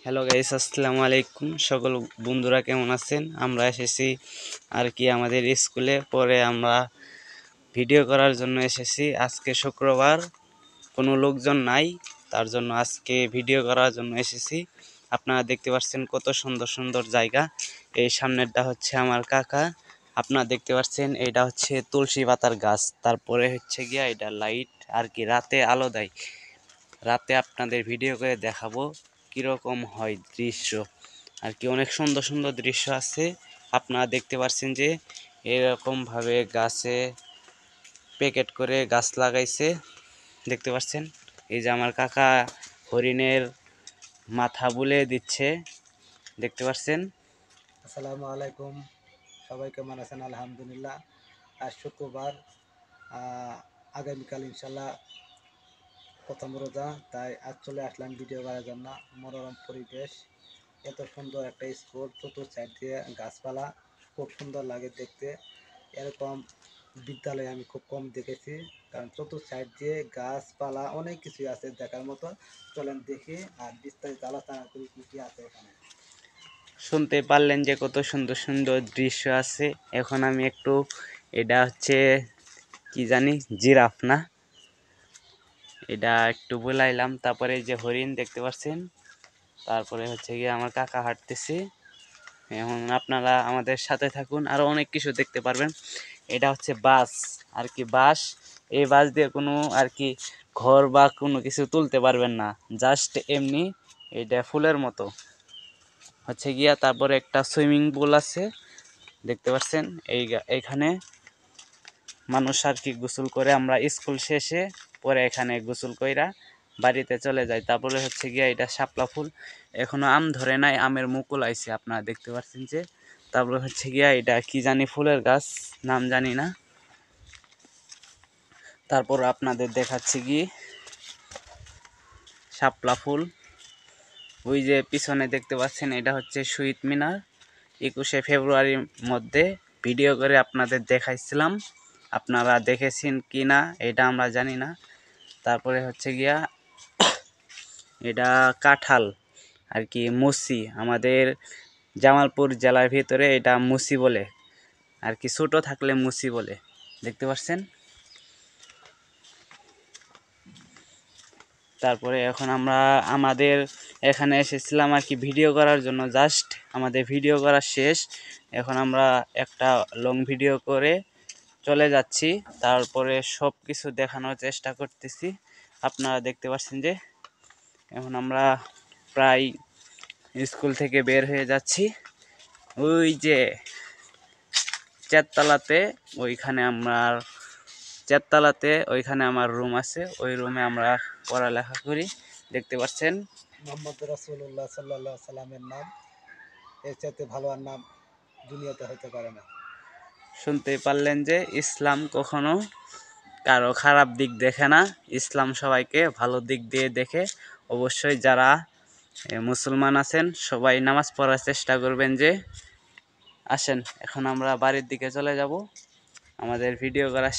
Hello guys, আসসালামু আলাইকুম। সকল বন্ধুরা কেমন আছেন? আমরা এসেছি আর কি আমাদের স্কুলে, পরে আমরা ভিডিও করার জন্য এসেছি। আজকে শুক্রবার, কোনো লোকজন নাই, তার জন্য আজকে ভিডিও করার জন্য এসেছি। আপনারা দেখতে পাচ্ছেন কত সুন্দর সুন্দর জায়গা। এই সামনেরটা হচ্ছে আমার কাকা, আপনারা দেখতে পাচ্ছেন এটা হচ্ছে তুলসী পাতার গাছ। তারপরে হচ্ছে গিয়া এটা লাইট আর কি, রাতে আলো দেয়। রাতে আপনাদের ভিডিও করে দেখাবো কীরকম হয় দৃশ্য আর কি। অনেক সুন্দর সুন্দর দৃশ্য আছে। আপনারা দেখতে পাচ্ছেন যে এরকমভাবে গাছে প্যাকেট করে গাছ লাগাইছে, দেখতে পাচ্ছেন। এই যে আমার কাকা হরিণের মাথা বুলে দিচ্ছে, দেখতে পাচ্ছেন। আসসালামু আলাইকুম, সবাই কেমন আছেন? আলহামদুলিল্লাহ। আজ শুক্রবার, আগামীকাল ইনশাল্লাহ প্রথম রোজা, তাই আজ চলে আসলাম ভিডিও করার জন্য। মনোরম পরিবেশ, এত সুন্দর একটা স্কুল, চতুর্থ সাইড দিয়ে গাছপালা, খুব সুন্দর লাগে দেখতে। এরকম বিদ্যালয় আমি খুব কম দেখেছি, কারণ চতুর্থ সাইড দিয়ে গাছপালা অনেক কিছুই আছে দেখার মতো। চলেন দেখি আর বিস্তারিত আলোচনা করি কী কী আছে এখানে। শুনতে পারলেন যে কত সুন্দর সুন্দর দৃশ্য আছে। এখন আমি একটু, এটা হচ্ছে কি জানি, জিরাফ না, এটা একটু বুলাইলাম। তারপরে যে হরিণ দেখতে পাচ্ছেন। তারপরে হচ্ছে গিয়ে আমার কাকা হাঁটতেছে। এখন আপনারা আমাদের সাথে থাকুন, আরো অনেক কিছু দেখতে পারবেন। এটা হচ্ছে বাস আর কি, বাস। এই বাস দিয়ে কোনো আর কি ঘর বা কোনো কিছু তুলতে পারবেন না, জাস্ট এমনি। এটা ফুলের মতো হচ্ছে গিয়া। তারপরে একটা সুইমিং পুল আছে, দেখতে পাচ্ছেন। এইখানে মানুষ আর কি গোসল করে। আমরা স্কুল শেষে পরে এখানে গোসল কইরা বাড়িতে চলে যাই। তারপরে হচ্ছে গিয়া এটা শাপলা ফুল, এখনো আম ধরে নাই, আমের মুকুল আইছে, আপনারা দেখতে পাচ্ছেন যে। তারপরে হচ্ছে গিয়া এটা কি জানি ফুলের গাছ, নাম জানি না। তারপর আপনাদের দেখাচ্ছি কি শাপলা ফুল। ওই যে পিছনে দেখতে পাচ্ছেন, এটা হচ্ছে শহীদ মিনার। 21শে ফেব্রুয়ারির মধ্যে ভিডিও করে আপনাদের দেখাইছিলাম, আপনারা দেখেছেন কি না এটা আমরা জানি না। তারপরে হচ্ছে গিয়া এটা কাঁঠাল আর কি, মুসি। আমাদের জামালপুর জেলার ভিতরে এটা মুসি বলে আর কি, ছোটো থাকলে মুসি বলে, দেখতে পাচ্ছেন। তারপরে এখন আমরা আমাদের এখানে এসেছিলাম আর কি ভিডিও করার জন্য, জাস্ট আমাদের ভিডিও করা শেষ। এখন আমরা একটা লং ভিডিও করে চলে যাচ্ছি। তারপরে সব কিছু দেখানোর চেষ্টা করতেছি। আপনারা দেখতে পাচ্ছেন যে এখন আমরা প্রায় স্কুল থেকে বের হয়ে যাচ্ছি। ওই যে চারতলাতে, ওইখানে আমার রুম আছে, ওই রুমে আমরা পড়ালেখা করি, দেখতে পাচ্ছেন। মোহাম্মদ রাসূলুল্লাহ সাল্লাল্লাহু আলাইহি সাল্লামের নাম, এর চাইতে ভালো আর নাম দুনিয়াতে হতে পারে না। শুনতে পারলেন যে ইসলাম কখনো কারো খারাপ দিক দেখে না, ইসলাম সবাইকে ভালো দিক দিয়ে দেখে। অবশ্যই যারা মুসলমান আছেন সবাই নামাজ পড়ার চেষ্টা করবেন। যে আসেন, এখন আমরা বাড়ির দিকে চলে যাব, আমাদের ভিডিও করা